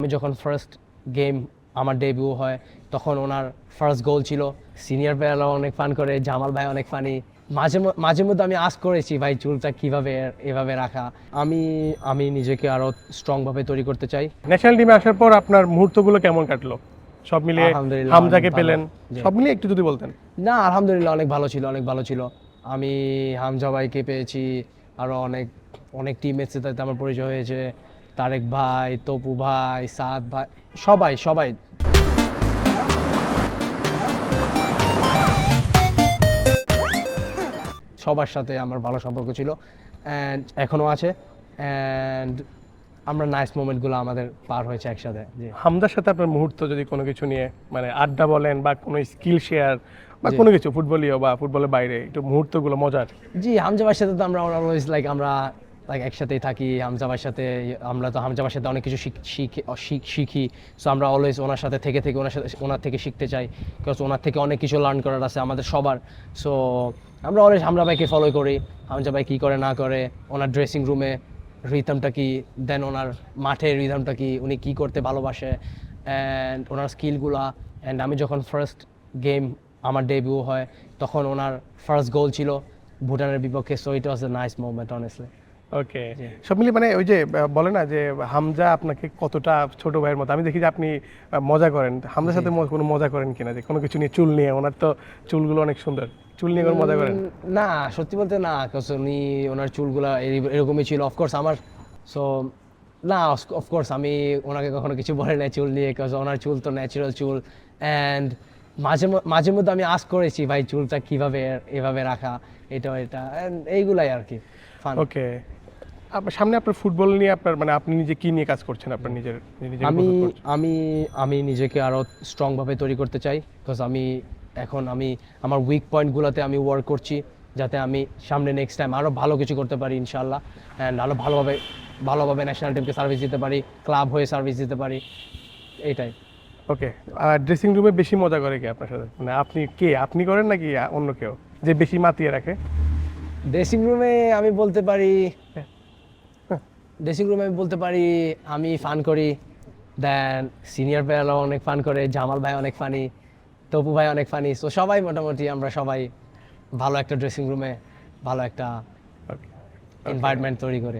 আমি যখন first game আমার ডেবিউ হয় তখন ওনার ফার্স্ট গোল ছিল। সিনিয়র প্লেয়াররা অনেক ফান করে, জামাল ভাই অনেক ফানি। মাঝে মধ্যে আমি আস্ক করেছি ভাই চুলটা কিভাবে এভাবে রাখা। আমি আমি নিজেকে আরো স্ট্রং ভাবে তৈরি করতে চাই। ন্যাশনাল টিমে আসার পর আপনার মুহূর্তগুলো কেমন কাটলো সব মিলিয়ে? আলহামদুলিল্লাহ হামজাকে অনেক ভালো। পেলেন, জি। সব মিলিয়ে একটু যদি বলতেন। না আলহামদুলিল্লাহ অনেক ভালো ছিল, অনেক ভালো ছিল। আমি হামজা ভাইকে পেয়েছি, আরো অনেক অনেক টিমমেটসের সাথে আমার পরিচয় হয়েছে। তারেক ভাই, তপু ভাই, সাদ ভাই, সবাই সবাই। সবার সাথে আমার ভালো সম্পর্ক ছিল অ্যান্ড এখনো আছে। অ্যান্ড আমরা নাইস মোমেন্টগুলো আমাদের পার হয়েছে একসাথে। জি হামজার সাথে আপনার মুহূর্ত যদি কোনো কিছু নিয়ে মানে আড্ডা বলেন বা কোনো স্কিল শেয়ার বা জি। কোনো কিছু ফুটবলীয় বা ফুটবলের বাইরে একটু মুহূর্তগুলো মজার। জি হামজা ভাইয়ের সাথে তো আমরা অলওয়েজ আমরা একসাথেই থাকি। হামজা ভাইয়ের সাথে আমরা তো হামজা ভাইয়ের সাথে অনেক কিছু শিখি। সো আমরা অলওয়েজ ওনার সাথে থেকে ওনার থেকে শিখতে চাই, বিকজ ওনার থেকে অনেক কিছু লার্ন করার আছে আমাদের সবার। সো আমরা অলওয়েজ হামজা ভাইকে ফলো করি, হামজা ভাই কী করে না করে, ওনার ড্রেসিং রুমে রিদমটা কি, দেন ওনার মাঠের রিদমটা কি, উনি কী করতে ভালোবাসে অ্যান্ড ওনার স্কিলগুলা। অ্যান্ড আমি যখন ফার্স্ট গেম আমার ডেবিউ হয় তখন ওনার ফার্স্ট গোল ছিল ভুটানের বিপক্ষে। So it was a nice moment honestly. Okay, সব মিলিয়ে মানে ওই যে বলে না যে হামজা আপনাকে কতটা ছোট ভাইয়ের মতো, আমি দেখি যে আপনি মজা করেন হামজার সাথে কোনো মজা করেন কিনা, যে কোনো কিছু নিয়ে, চুল নিয়ে, ওনার তো চুলগুলো অনেক সুন্দর, চুল নিয়ে কোনো মজা করেন? না সত্যি বলতে না, বিকজ উনি ওনার চুলগুলা এরকমই ছিল অফকোর্স আমার। সো না অফকোর্স আমি ওনাকে কখনো কিছু বলে নাই চুল নিয়ে, বিকজ ওনার চুল তো ন্যাচারাল চুল। অ্যান্ড মাঝে মধ্যে আমি আস্ক করেছি ভাই চুলটা কিভাবে এভাবে রাখা, এটা and এইগুলাই আর কি ফান। ওকে, আপনার সামনে আপনার ফুটবল নিয়ে আপনার মানে আপনি নিজে কি নিয়ে কাজ করছেন আপনার নিজেকে আমি প্রস্তুত করছেন? আমি আমি নিজেকে আরো স্ট্রং ভাবে তৈরি করতে চাই, বিকজ আমি আমার উইক পয়েন্টগুলোতে আমি ওয়ার্ক করছি, যাতে আমি সামনে নেক্সট টাইম আরো ভালো কিছু করতে পারি ইনশাআল্লাহ। অ্যান্ড আরো ভালোভাবে ন্যাশনাল টিমকে সার্ভিস দিতে পারি, ক্লাব হয়ে সার্ভিস দিতে পারি, এইটাই। ওকে, আর ড্রেসিং রুমে বেশি মজা করে কে আপনার সাথে, মানে আপনি করেন নাকি অন্য কেউ যে বেশি মাতিয়ে রাখে? ড্রেসিং রুমে আমি বলতে পারি আমি ফান করি, দেন সিনিয়র প্লেয়াররা অনেক ফান করে, জামাল ভাই অনেক ফানি, তপু ভাই অনেক ফানি। সো সবাই মোটামুটি আমরা সবাই ভালো একটা ড্রেসিং রুমে ভালো একটা ওকে, এনভায়রনমেন্ট তৈরি করে।